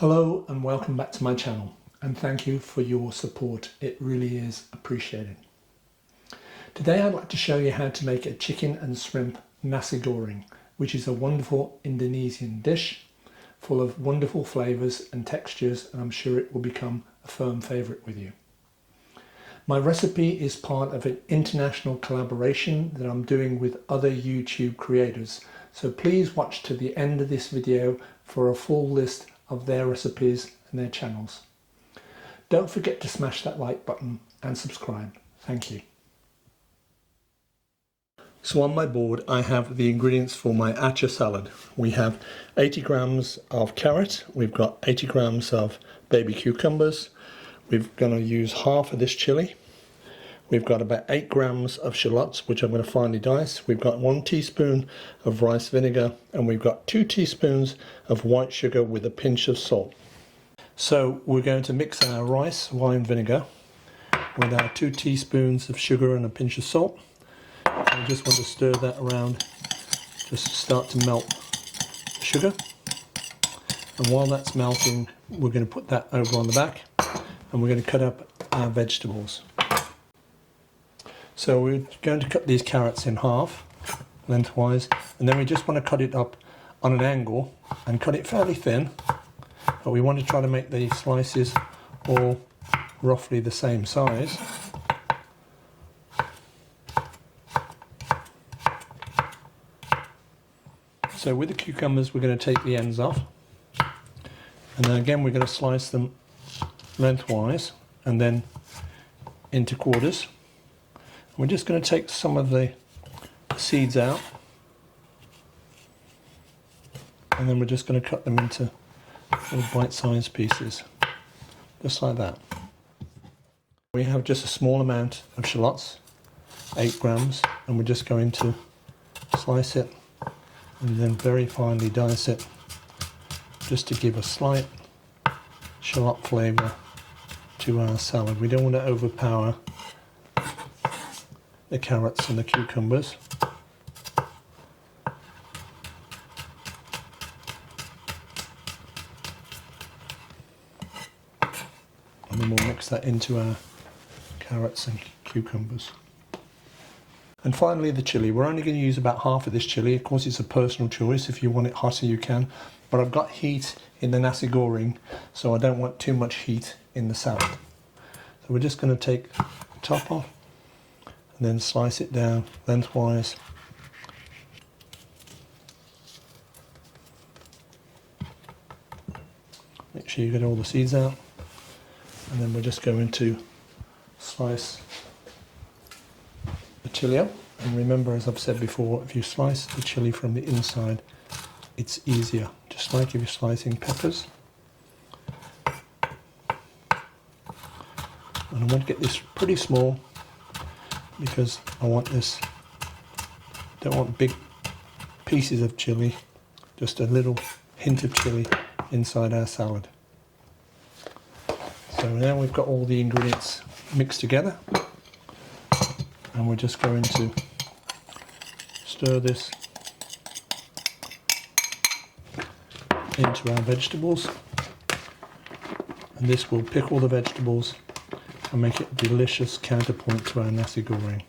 Hello and welcome back to my channel, and thank you for your support. It really is appreciated. Today I'd like to show you how to make a chicken and shrimp Nasi Goreng, which is a wonderful Indonesian dish full of wonderful flavors and textures, and I'm sure it will become a firm favorite with you. My recipe is part of an international collaboration that I'm doing with other YouTube creators, so please watch to the end of this video for a full list of their recipes and their channels. Don't forget to smash that like button and subscribe. Thank you. So on my board I have the ingredients for my acha salad. We have 80 grams of carrot, we've got 80 grams of baby cucumbers, we're going to use half of this chili, we've got about 8 grams of shallots which I'm going to finely dice, we've got 1 teaspoon of rice vinegar, and we've got 2 teaspoons of white sugar with a pinch of salt. So we're going to mix our rice wine vinegar with our 2 teaspoons of sugar and a pinch of salt. I just want to stir that around just to start to melt the sugar, and while that's melting we're going to put that over on the back and we're going to cut up our vegetables. So we're going to cut these carrots in half lengthwise, and then we just want to cut it up on an angle and cut it fairly thin, but we want to try to make the slices all roughly the same size. So with the cucumbers we're going to take the ends off, and then again we're going to slice them lengthwise and then into quarters. We're just going to take some of the seeds out, and then we're just going to cut them into little bite-sized pieces, just like that. We have just a small amount of shallots, 8 grams, and we're just going to slice it and then very finely dice it, just to give a slight shallot flavour to our salad. We don't want to overpower the carrots and the cucumbers. And then we'll mix that into our carrots and cucumbers. And finally the chili. We're only going to use about half of this chili. Of course it's a personal choice. If you want it hotter you can, but I've got heat in the Nasi Goreng, so I don't want too much heat in the salad. So we're just going to take the top off and then slice it down lengthwise. Make sure you get all the seeds out, and then we're just going to slice the chili up. And remember, as I've said before, if you slice the chili from the inside it's easier, just like if you're slicing peppers. And I want to get this pretty small because I want this, don't want big pieces of chili, just a little hint of chili inside our salad. So now we've got all the ingredients mixed together, and we're just going to stir this into our vegetables, and this will pickle the vegetables and make it a delicious counterpoint to our Nasi Goreng.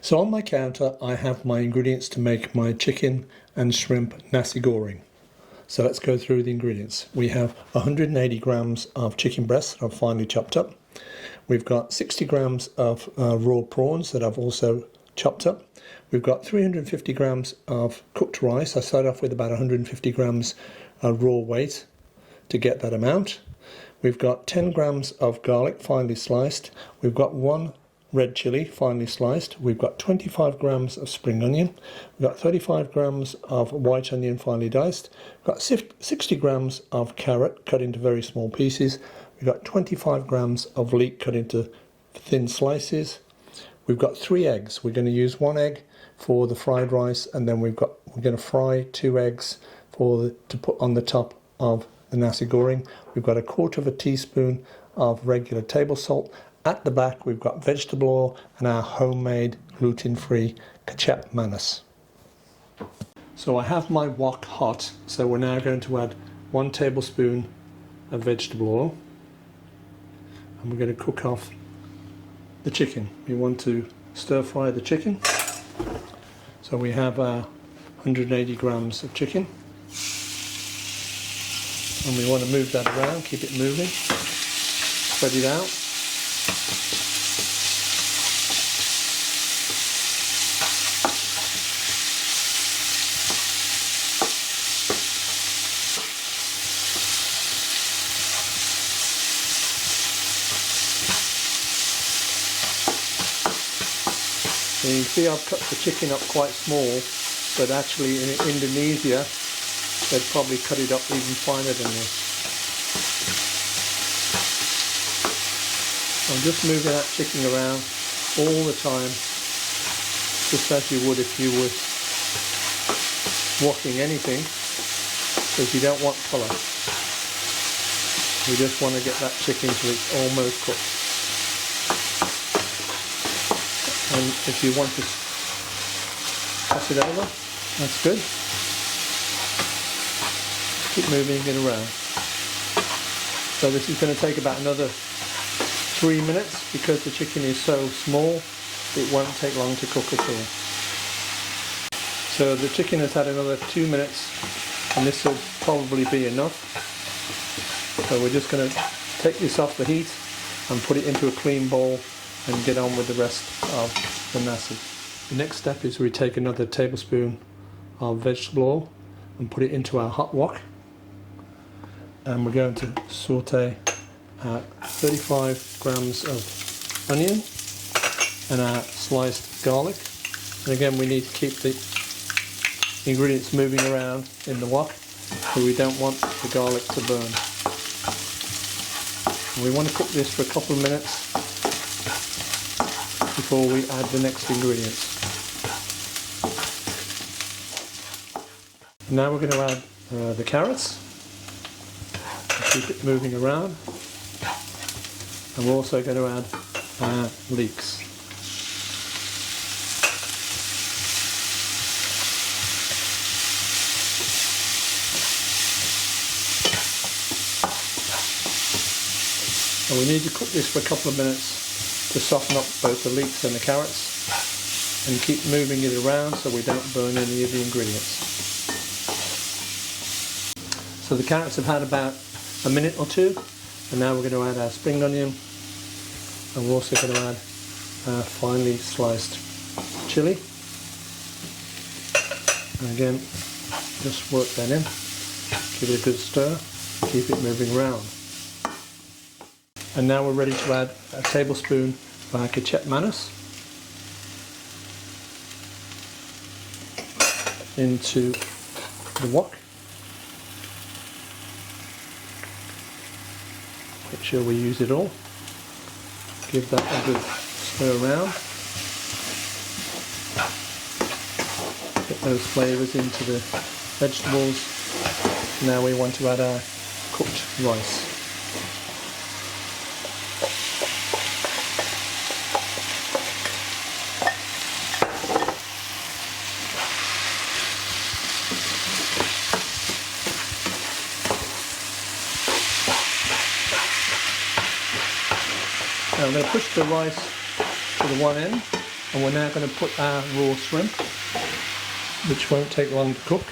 So on my counter I have my ingredients to make my chicken and shrimp Nasi Goreng. So let's go through the ingredients. We have 180 grams of chicken breast that I've finely chopped up. We've got 60 grams of raw prawns that I've also chopped up. We've got 350 grams of cooked rice. I started off with about 150 grams raw weight to get that amount. We've got 10 grams of garlic finely sliced. We've got 1 red chili finely sliced. We've got 25 grams of spring onion. We've got 35 grams of white onion finely diced. We've got 60 grams of carrot cut into very small pieces. We've got 25 grams of leek cut into thin slices. We've got 3 eggs. We're going to use 1 egg for the fried rice, and then we're going to fry 2 eggs to put on the top of the Nasi Goreng. We've got 1/4 teaspoon of regular table salt. At the back we've got vegetable oil and our homemade gluten-free Kecap mayonnaise. So I have my wok hot, so we're now going to add 1 tablespoon of vegetable oil, and we're going to cook off the chicken. We want to stir fry the chicken. So we have 180 grams of chicken, and we want to move that around, keep it moving, spread it out. And you can see I've cut the chicken up quite small, but actually in Indonesia they'd probably cut it up even finer than this. I'm just moving that chicken around all the time, just as you would if you were wokking anything, because you don't want colour. You just want to get that chicken till it's almost cooked. And if you want to pass it over, that's good. Keep moving it around. So this is going to take about another 3 minutes, because the chicken is so small it won't take long to cook at all. So the chicken has had another 2 minutes, and this will probably be enough. So we're just going to take this off the heat and put it into a clean bowl and get on with the rest of the nasi. The next step is we take another tablespoon of vegetable oil and put it into our hot wok, and we're going to saute 35 grams of onion and our sliced garlic. And again, we need to keep the ingredients moving around in the wok, so we don't want the garlic to burn. And we want to cook this for a couple of minutes before we add the next ingredients. Now we're going to add the carrots. Keep it moving around. And we're also going to add leeks. And we need to cook this for a couple of minutes to soften up both the leeks and the carrots, and keep moving it around so we don't burn any of the ingredients. So the carrots have had about a minute or two, and now we're going to add our spring onion, and we're also going to add our finely sliced chilli. And again, just work that in, give it a good stir, keep it moving around. And now we're ready to add a tablespoon of our Kecap manis into the wok. Make sure we use it all. Give that a good stir around. Get those flavours into the vegetables. Now we want to add our cooked rice. Now I'm going to push the rice to the one end, and we're now going to put our raw shrimp, which won't take long to cook,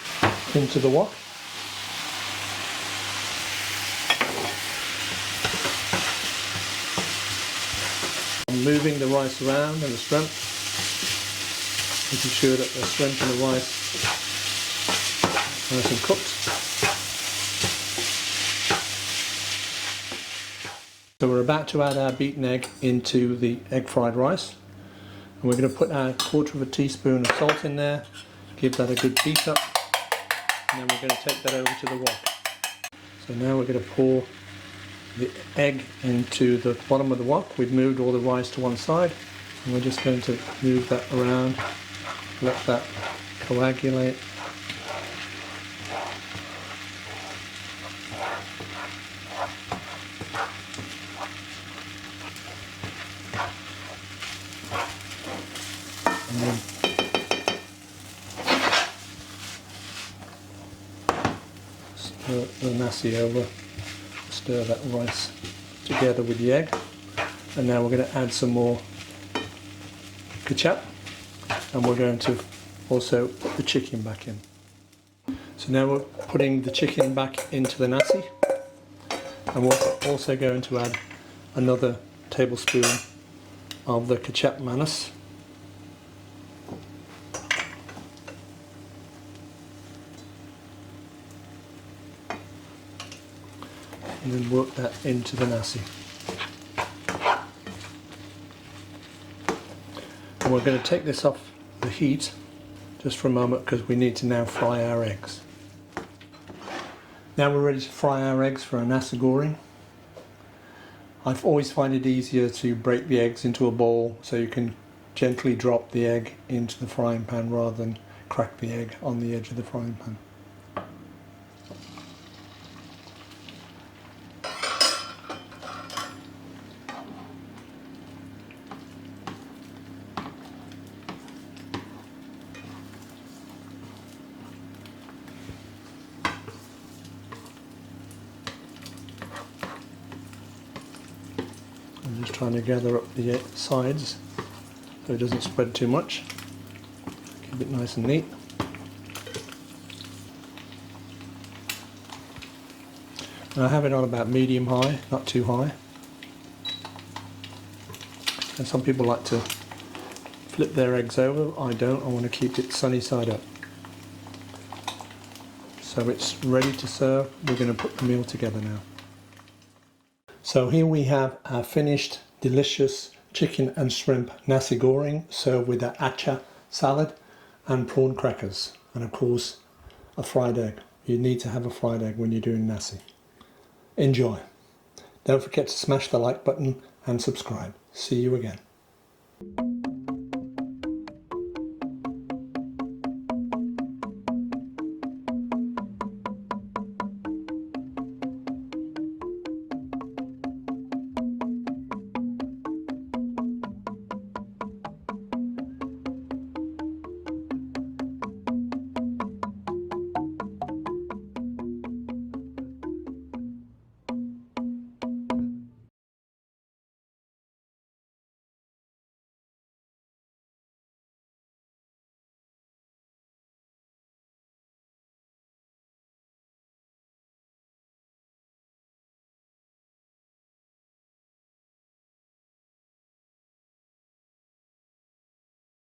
into the wok. I'm moving the rice around and the shrimp, making sure that the shrimp and the rice are nice and cooked. So we're about to add our beaten egg into the egg fried rice, and we're going to put our 1/4 teaspoon of salt in there, give that a good beat up, and then we're going to take that over to the wok. So now we're going to pour the egg into the bottom of the wok. We've moved all the rice to one side, and we're just going to move that around, let that coagulate. Stir the nasi over, stir that rice together with the egg, and now we're going to add some more kecap, and we're going to also put the chicken back in. So now we're putting the chicken back into the nasi, and we're also going to add another tablespoon of the kecap manis. And then work that into the nasi. And we're going to take this off the heat just for a moment because we need to now fry our eggs. Now we're ready to fry our eggs for our Nasi Goreng. I've always find it easier to break the eggs into a bowl so you can gently drop the egg into the frying pan rather than crack the egg on the edge of the frying pan. I'm just trying to gather up the sides so it doesn't spread too much. Keep it nice and neat. And I have it on about medium high, not too high. And some people like to flip their eggs over. I don't. I want to keep it sunny side up. So it's ready to serve. We're going to put the meal together now. So here we have our finished delicious chicken and shrimp nasi goreng served with the acha salad and prawn crackers, and of course a fried egg. You need to have a fried egg when you're doing nasi. Enjoy. Don't forget to smash the like button and subscribe. See you again.